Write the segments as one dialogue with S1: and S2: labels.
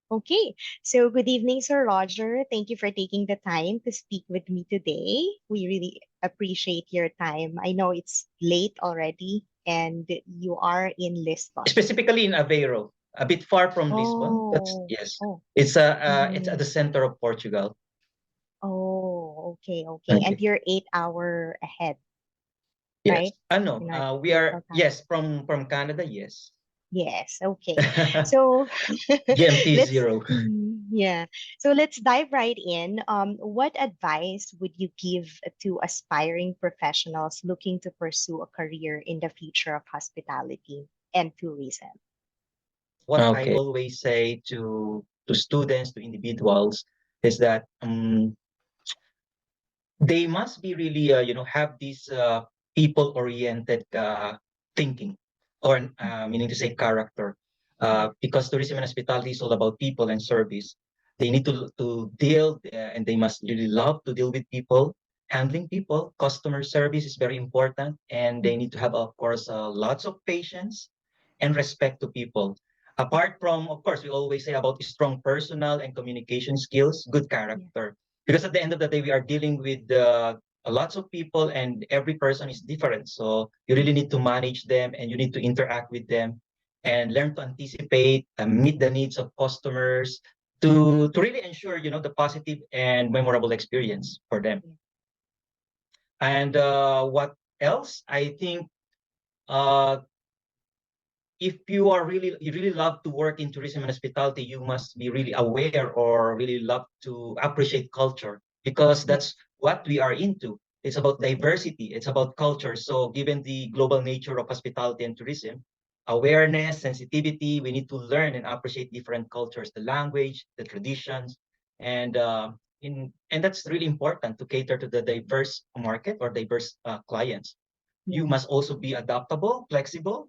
S1: Okay, so good evening, Sir Roger. Thank you for taking the time to speak with me today. We really appreciate your time. I know it's late already and you are in Lisbon.
S2: Specifically in Aveiro, a bit far from Lisbon. That's
S1: Oh,
S2: yes.
S1: oh,
S2: It's at the
S1: mm-hmm.
S2: center of Portugal.
S1: Oh, okay, okay. And
S2: Okay.
S1: you're 8 hour ahead,
S2: Yes.
S1: right?
S2: No.
S1: In our
S2: We are
S1: local time.
S2: yes from Canada. Yes.
S1: Yes, okay. So
S2: GMT
S1: let's
S2: zero.
S1: yeah. So let's dive right in. What advice would you give to aspiring professionals looking to pursue a career in the future of hospitality and tourism?
S2: What I
S3: Okay.
S2: always say to students, to individuals, is that they must be really have this people oriented thinking, or meaning to say character,
S1: Yeah.
S2: because tourism and hospitality is all about people and service. They need to deal, and they must really love to deal with people. Handling people, customer service is very important, and they need to have, of course, lots of patience and respect to people. Apart from, of course, we always say about strong personal and communication skills, good
S1: Yeah.
S2: character, because at the end of the day we are dealing with lots of people, and every person is different, so you really need to manage them, and you need to interact with them and learn to anticipate and meet the needs of customers to really ensure the positive and memorable experience for them.
S1: Yeah.
S2: And what else, I think, uh, if you really love to work in tourism and hospitality, you must be really aware or really love to appreciate culture, because
S1: Yeah.
S2: that's what we are into. It's about diversity, it's about culture. So given the global nature of hospitality and tourism, awareness, sensitivity, we need to learn and appreciate different cultures, the language, the traditions, and and that's really important to cater to the diverse market or diverse clients. You
S1: Yeah.
S2: must also be adaptable, flexible,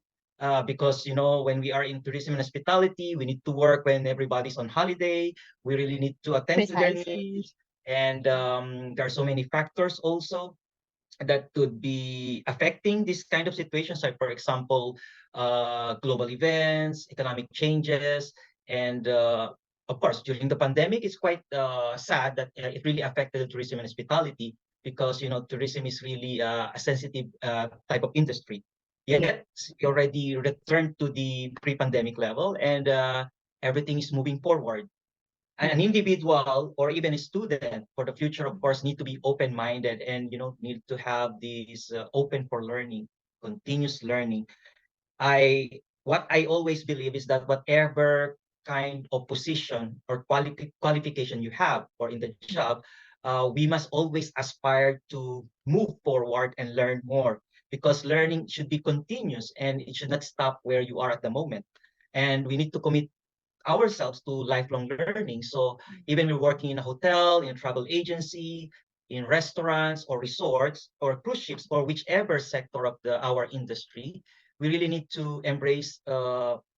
S2: because when we are in tourism and hospitality, we need to work when everybody's on holiday. We really need to attend to their
S1: Precisely.
S2: needs, and there are so many factors also that could be affecting this kind of situations. Like, for example, global events, economic changes, and of course, during the pandemic, it's quite sad that it really affected the tourism and hospitality, because tourism is really a sensitive type of industry.
S1: Yeah.
S2: Yet we already returned to the pre-pandemic level, and everything is moving forward.
S1: Yeah.
S2: An individual or even a student for the future, of course, need to be open-minded, and need to have this open for learning, continuous learning. What I always believe is that whatever kind of position or qualification you have or in the job, we must always aspire to move forward and learn more, because learning should be continuous and it should not stop where you are at the moment. And we need to commit ourselves to lifelong learning. So even we're working in a hotel, in a travel agency, in restaurants or resorts or cruise ships or whichever sector of our industry, we really need to embrace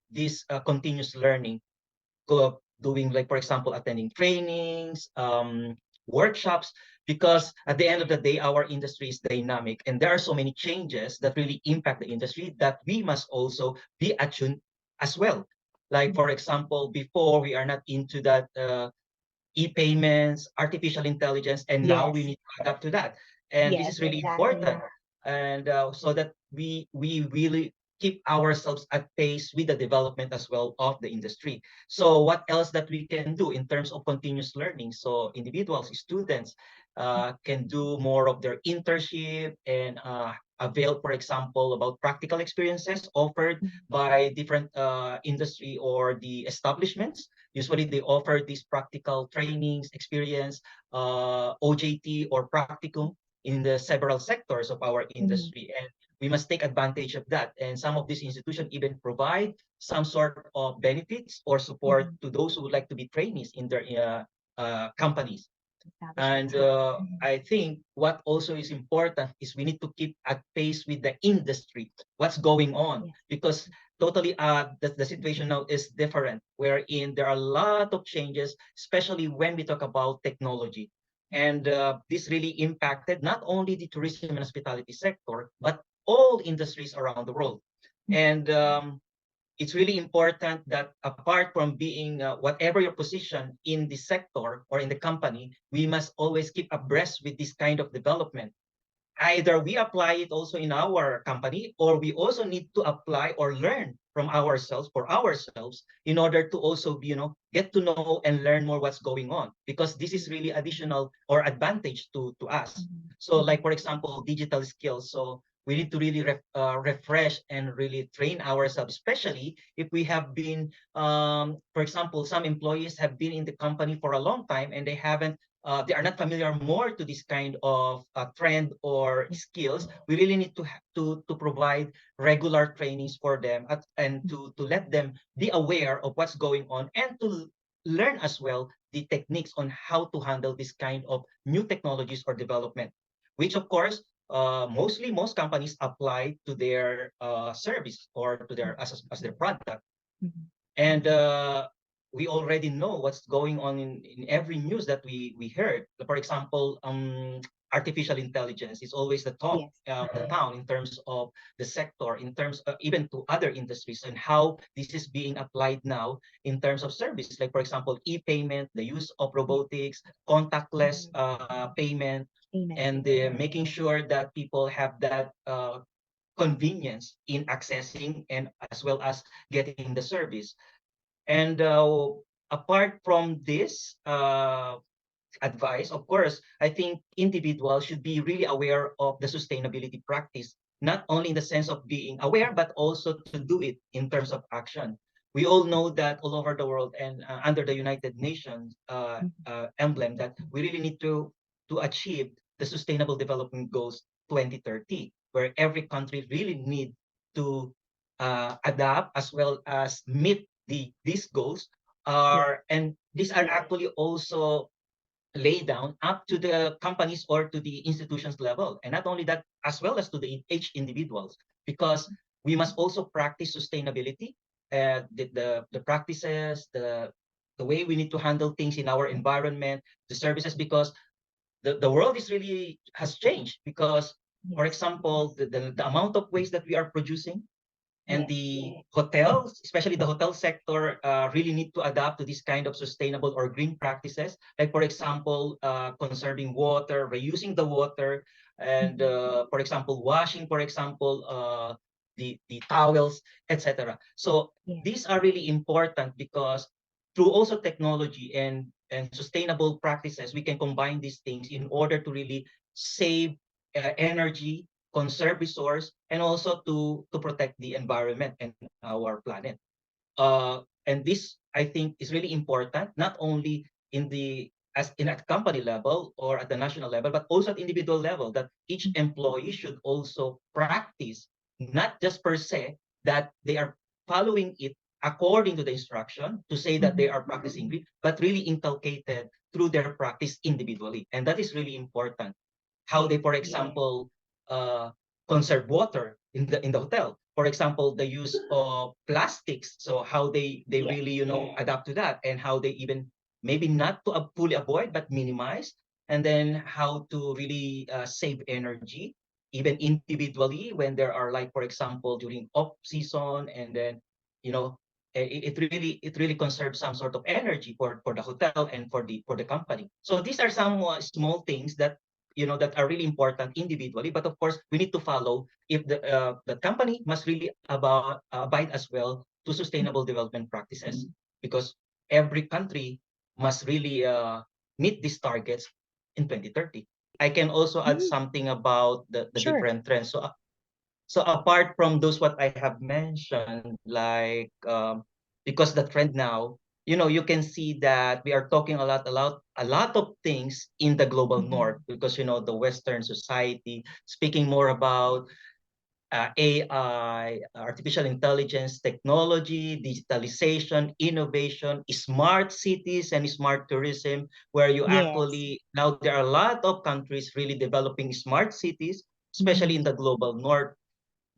S2: this continuous learning, doing, like, for example, attending trainings, workshops, because at the end of the day, our industry is dynamic and there are so many changes that really impact the industry that we must also be attuned as well. Like, for example, before we are not into that e-payments, artificial intelligence, and now we
S1: Yes.
S2: need to adapt to that. And this is
S1: Yes,
S2: really important,
S1: exactly.
S2: and so that we really keep ourselves at pace with the development as well of the industry. So what else that we can do in terms of continuous learning? So individuals, students, can do more of their internship and avail, for example, about practical experiences offered by different industry or the establishments. Usually they offer these practical trainings, experience, OJT or practicum in the several sectors of our
S1: Mhm.
S2: industry. And we must take advantage of that. And some of these institutions even provide some sort of benefits or support
S1: Mhm.
S2: to those who would like to be trainees in their companies. And
S1: Establishments. Yeah.
S2: I think what also is important is we need to keep at pace with the industry, what's going on,
S1: Yeah.
S2: because totally the situation now is different, wherein there are a lot of changes, especially when we talk about technology. And this really impacted not only the tourism and hospitality sector, but all industries around the world. And it's really important that apart from being whatever your position in the sector or in the company, we must always keep abreast with this kind of development. Either we apply it also in our company, or we also need to apply or learn from ourselves for ourselves in order to also get to know and learn more what's going on, because this is really additional or advantage to us.
S1: Mhm.
S2: So like
S1: Mhm.
S2: for example, digital skills, so we need to really refresh and really train ourselves, especially if we have been for example, some employees have been in the company for a long time and they are not familiar more to this kind of trend or skills. We really need to provide regular trainings for them and to let them be aware of what's going on and to learn as well the techniques on how to handle this kind of new technologies or development, which of course mostly most companies apply to their service or to their as their product.
S1: Mhm.
S2: And we already know what's going on in every news that we heard. For example, artificial intelligence is always the talk
S1: Yes.
S2: of the town in terms of the sector, in terms even to other industries, and how this is being applied now in terms of service. Like for example, e-payment, the use of robotics, contactless
S1: Mhm.
S2: payment,
S1: Amen.
S2: and making sure that people have that convenience in accessing and as well as getting the service. And apart from this advice, of course, I think individuals should be really aware of the sustainability practice, not only in the sense of being aware, but also to do it in terms of action. We all know that all over the world and under the United Nations
S1: Mhm.
S2: emblem that we really need to achieve the Sustainable Development Goals 2030, where every country really need to adapt as well as meet these goals
S1: Yes.
S2: are, and these are actually also lay down up to the companies or to the institutions level, and not only that, as well as to the each individuals, because we must also practice sustainability, the practices, the way we need to handle things in our environment, the services, because the world is really has changed. Because for
S1: Yes.
S2: example, the amount of waste that we are producing, and
S1: Yes.
S2: the hotels, especially the hotel sector, really need to adapt to this kind of sustainable or green practices. Like, for example, conserving water, reusing the water, and
S1: Mhm.
S2: for example, washing, for example, the towels, etc. So
S1: Yes.
S2: these are really important because through also technology and sustainable practices, we can combine these things in order to really save energy, conserve resource, and also to protect the environment and our planet. And this, I think, is really important, not only in the as in at company level or at the national level, but also at individual level, that each
S1: Mhm.
S2: employee should also practice, not just per se that they are following it according to the instruction to say that they
S1: Mhm.
S2: are practicing it, but really inculcated through their practice individually. And that is really important. How they,
S1: Yes.
S2: for example, conserve water in the hotel. For example, the use of plastics. So how they
S1: Yes.
S2: really adapt to that, and how they even maybe not to fully avoid but minimize, and then how to really save energy even individually when there are, like for example, during off season, and then you know it really conserves some sort of energy for the hotel and for the company. So these are some small things that that are really important individually, but of course we need to follow if the company must really abide as well to sustainable development practices, because every country must really meet these targets in 2030. I can also add
S1: Mhm.
S2: something about the
S1: Sure.
S2: different trends. So apart from those what I have mentioned, like because the trend now, you can see that we are talking a lot of things in the global north,
S1: Mhm.
S2: because the Western society speaking more about AI, artificial intelligence, technology, digitalization, innovation, smart cities, and smart tourism, where you
S1: Yes.
S2: actually now there are a lot of countries really developing smart cities, especially in
S1: Mhm.
S2: the global north.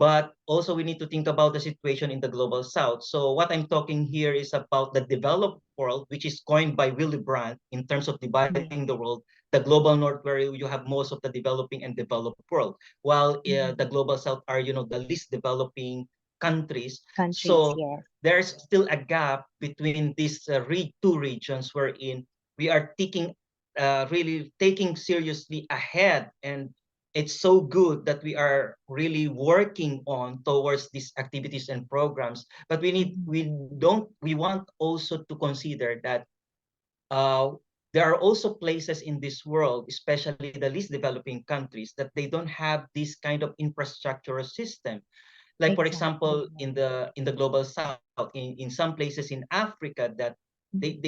S2: But also we need to think about the situation in the global south. So what I'm talking here is about the developed world, which is coined by Willy Brandt in terms of dividing
S1: Yes.
S2: the world, the global north where you have most of the developing and developed world, while
S1: Mhm.
S2: the global south are the least developing countries.
S1: Countries,
S2: So
S1: yes.
S2: there's still a gap between these two regions wherein we are really taking seriously ahead, and it's so good that we are really working on towards these activities and programs. But
S1: Mhm.
S2: we want also to consider that uh, there are also places in this world, especially the least developing countries, that they don't have this kind of infrastructure system. Like for
S1: Exactly.
S2: example,
S1: Yes.
S2: in the global south, in some places in Africa, that
S1: Mhm.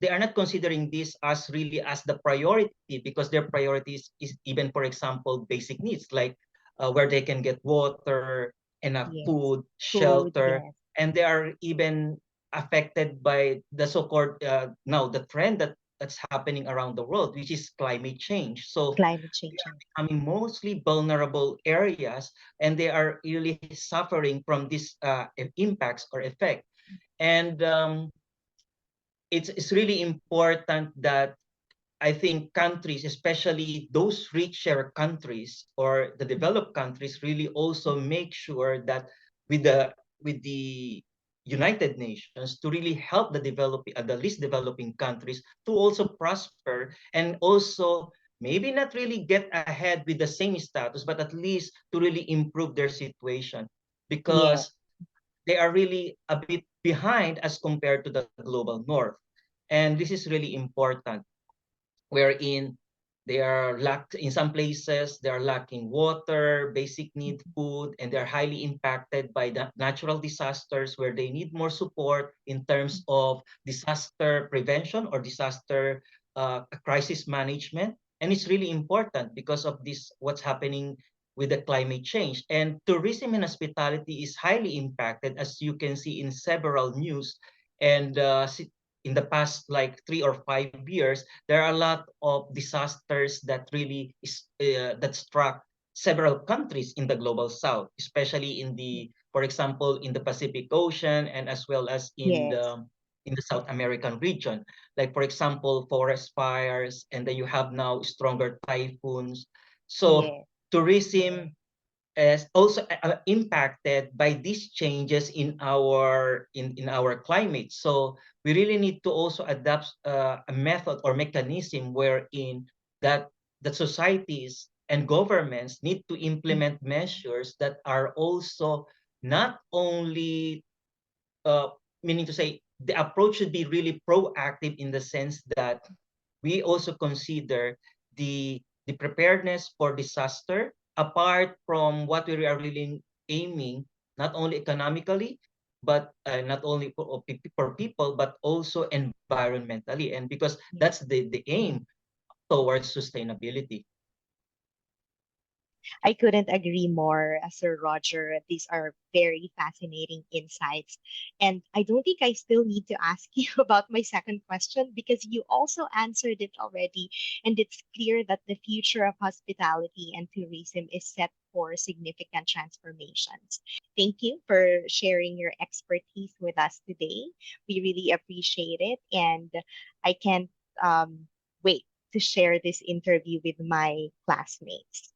S2: they are not considering this as really as the priority, because their priorities is even, for example, basic needs, like where they can get water, enough
S1: Yes.
S2: food,
S1: Food,
S2: shelter.
S1: yes.
S2: And they are even affected by the so-called now the trend that's happening around the world, which is climate change. So
S1: Climate change. Yes.
S2: becoming mostly vulnerable areas, and they are really suffering from these impacts or effect. And it's really important that I think countries, especially those richer countries or the developed countries, really also make sure that with the United Nations to really help the least developing countries to also prosper, and also maybe not really get ahead with the same status, but at least to really improve their situation,
S1: Yes.
S2: because they are really a bit behind as compared to the global north. And this is really important, wherein they are lack in some places they are lacking water, basic need
S1: Mhm.
S2: food, and they're highly impacted by the natural disasters where they need more support in terms of disaster prevention or disaster crisis management. And it's really important because of this what's happening with the climate change. And tourism and hospitality is highly impacted, as you can see in several news. And in the past like 3 or 5 years, there are a lot of disasters that really that struck several countries in the global south, especially for example, in the Pacific Ocean, and as well as
S1: Yes.
S2: in the South American region. Like for example, forest fires, and then you have now stronger typhoons. So
S1: Yes.
S2: tourism is also impacted by these changes in our climate. So we really need to also adapt a method or mechanism wherein that societies and governments need to
S1: Mhm.
S2: implement measures that are also not only uh, meaning to say the approach should be really proactive, in the sense that we also consider the preparedness for disaster, apart from what we are really aiming, not only economically, but not only for people, but also environmentally, and because that's
S1: Yes.
S2: the aim towards sustainability.
S1: I couldn't agree more, Sir Roger. These are very fascinating insights. And I don't think I still need to ask you about my second question because you also answered it already. And it's clear that the future of hospitality and tourism is set for significant transformations. Thank you for sharing your expertise with us today. We really appreciate it. And I can't wait to share this interview with my classmates.